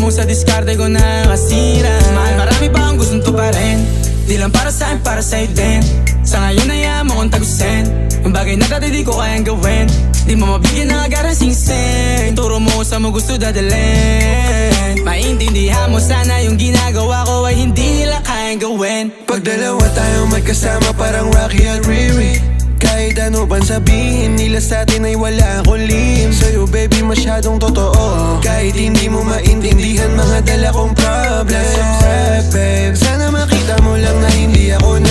mo sa diskarte ko na kasira. Mahal, marami pa ang gustong tuparin. Di lang para sa'kin, para sa'yo din. Sa ngayon ayaw mo kong tagusin yung bagay na dati di ko kayang gawin. Di mo mabigyan ng agarang singsing. Turo mo sa mo gusto dadalhin. Maintindihan mo sana yung ginagawa ko ay hindi nila kayang gawin. Pag dalawa tayong magkasama parang Rocky at Riri. Kahit ano bang sabihin nila sa'tin ay wala akong lihim. Sa'yo baby masyadong totoo, kahit hindi mo maintindihan mga dala kong problems. Babe, sana makita mo lang na hindi ako